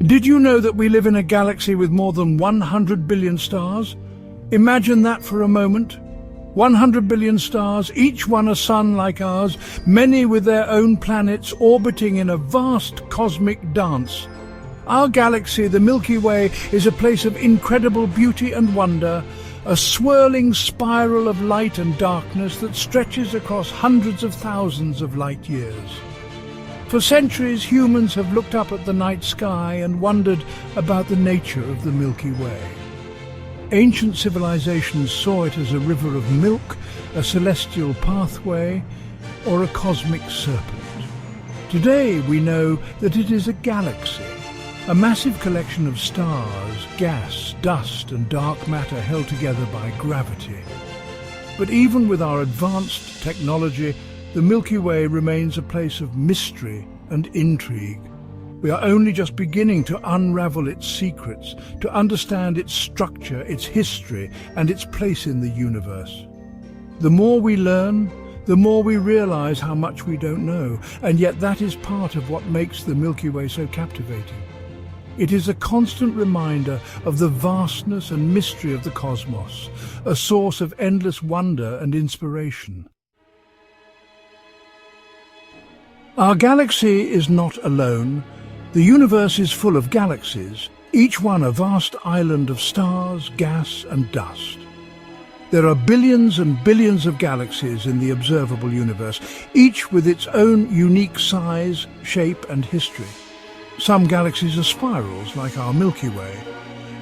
Did you know that we live in a galaxy with more than 100 billion stars? Imagine that for a moment. 100 billion stars, each one a sun like ours, many with their own planets orbiting in a vast cosmic dance. Our galaxy, the Milky Way, is a place of incredible beauty and wonder, a swirling spiral of light and darkness that stretches across hundreds of thousands of light years. For centuries, humans have looked up at the night sky and wondered about the nature of the Milky Way. Ancient civilizations saw it as a river of milk, a celestial pathway, or a cosmic serpent. Today we know that it is a galaxy, a massive collection of stars, gas, dust and dark matter held together by gravity. But even with our advanced technology, the Milky Way remains a place of mystery and intrigue. We are only just beginning to unravel its secrets, to understand its structure, its history, and its place in the universe. The more we learn, the more we realize how much we don't know, and yet that is part of what makes the Milky Way so captivating. It is a constant reminder of the vastness and mystery of the cosmos, a source of endless wonder and inspiration. Our galaxy is not alone. The universe is full of galaxies, each one a vast island of stars, gas and dust. There are billions and billions of galaxies in the observable universe, each with its own unique size, shape and history. Some galaxies are spirals, like our Milky Way,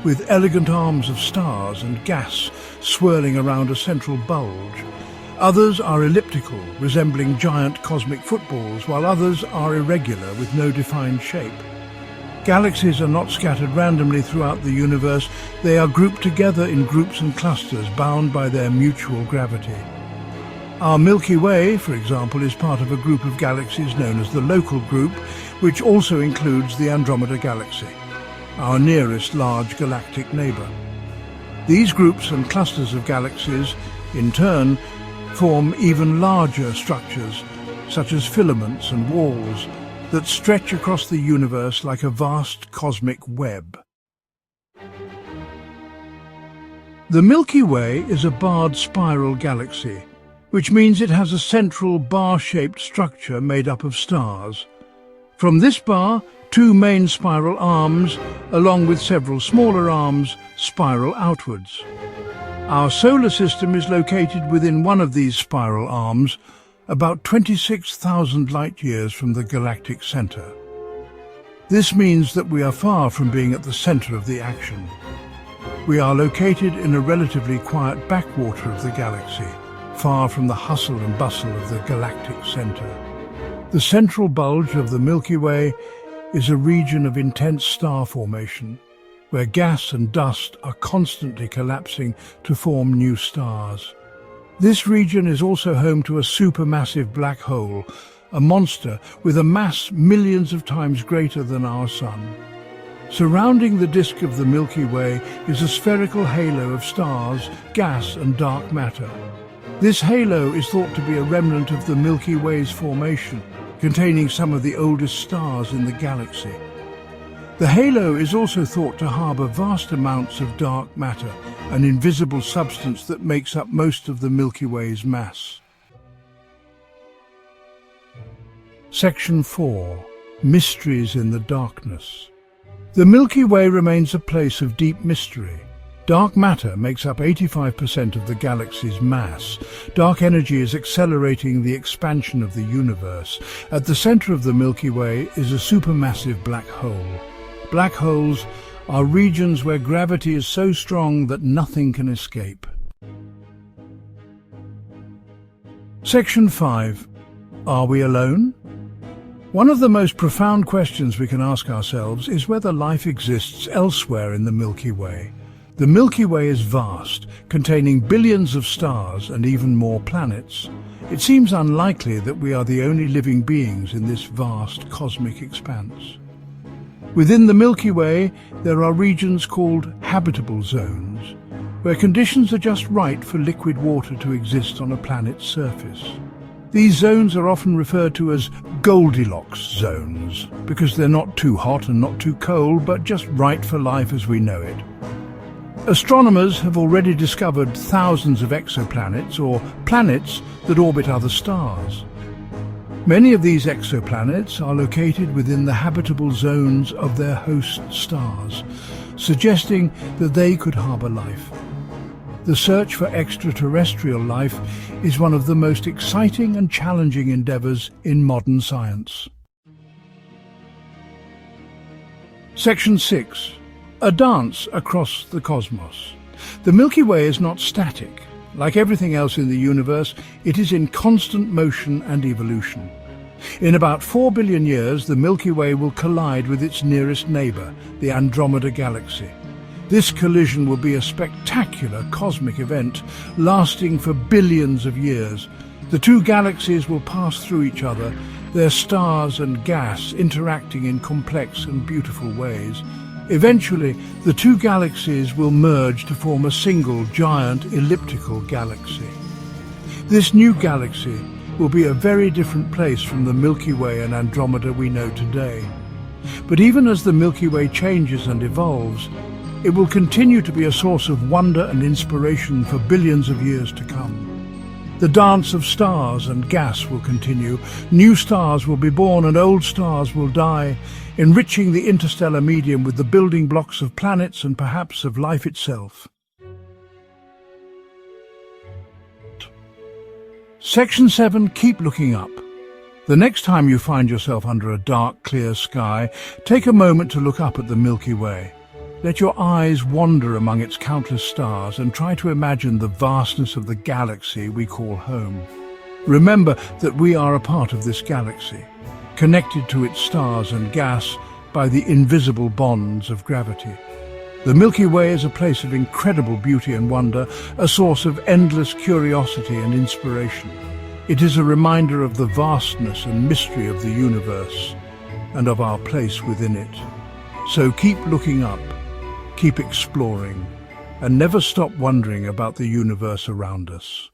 with elegant arms of stars and gas swirling around a central bulge. Others are elliptical, resembling giant cosmic footballs, while others are irregular with no defined shape. Galaxies are not scattered randomly throughout the universe, they are grouped together in groups and clusters bound by their mutual gravity. Our Milky Way, for example, is part of a group of galaxies known as the Local Group, which also includes the Andromeda Galaxy, our nearest large galactic neighbour. These groups and clusters of galaxies, in turn, form even larger structures, such as filaments and walls, that stretch across the universe like a vast cosmic web. The Milky Way is a barred spiral galaxy, which means it has a central bar-shaped structure made up of stars. From this bar, two main spiral arms, along with several smaller arms, spiral outwards. Our solar system is located within one of these spiral arms, about 26,000 light-years from the galactic centre. This means that we are far from being at the centre of the action. We are located in a relatively quiet backwater of the galaxy, far from the hustle and bustle of the galactic centre. The central bulge of the Milky Way is a region of intense star formation, where gas and dust are constantly collapsing to form new stars. This region is also home to a supermassive black hole, a monster with a mass millions of times greater than our Sun. Surrounding the disk of the Milky Way is a spherical halo of stars, gas and dark matter. This halo is thought to be a remnant of the Milky Way's formation, containing some of the oldest stars in the galaxy. The halo is also thought to harbour vast amounts of dark matter, an invisible substance that makes up most of the Milky Way's mass. Section 4. Mysteries in the Darkness. The Milky Way remains a place of deep mystery. Dark matter makes up 85% of the galaxy's mass. Dark energy is accelerating the expansion of the universe. At the centre of the Milky Way is a supermassive black hole. Black holes are regions where gravity is so strong that nothing can escape. Section 5. Are we alone? One of the most profound questions we can ask ourselves is whether life exists elsewhere in the Milky Way. The Milky Way is vast, containing billions of stars and even more planets. It seems unlikely that we are the only living beings in this vast cosmic expanse. Within the Milky Way, there are regions called habitable zones, where conditions are just right for liquid water to exist on a planet's surface. These zones are often referred to as Goldilocks zones because they're not too hot and not too cold, but just right for life as we know it. Astronomers have already discovered thousands of exoplanets, or planets that orbit other stars. Many of these exoplanets are located within the habitable zones of their host stars, suggesting that they could harbour life. The search for extraterrestrial life is one of the most exciting and challenging endeavours in modern science. Section 6. A dance across the cosmos. The Milky Way is not static. Like everything else in the universe, it is in constant motion and evolution. In about 4 billion years, the Milky Way will collide with its nearest neighbour, the Andromeda Galaxy. This collision will be a spectacular cosmic event, lasting for billions of years. The two galaxies will pass through each other, their stars and gas interacting in complex and beautiful ways. Eventually, the two galaxies will merge to form a single giant elliptical galaxy. This new galaxy will be a very different place from the Milky Way and Andromeda we know today. But even as the Milky Way changes and evolves, it will continue to be a source of wonder and inspiration for billions of years to come. The dance of stars and gas will continue. New stars will be born and old stars will die, enriching the interstellar medium with the building blocks of planets and perhaps of life itself. Section 7. Keep looking up. The next time you find yourself under a dark, clear sky, take a moment to look up at the Milky Way. Let your eyes wander among its countless stars and try to imagine the vastness of the galaxy we call home. Remember that we are a part of this galaxy, connected to its stars and gas by the invisible bonds of gravity. The Milky Way is a place of incredible beauty and wonder, a source of endless curiosity and inspiration. It is a reminder of the vastness and mystery of the universe and of our place within it. So keep looking up, keep exploring, and never stop wondering about the universe around us.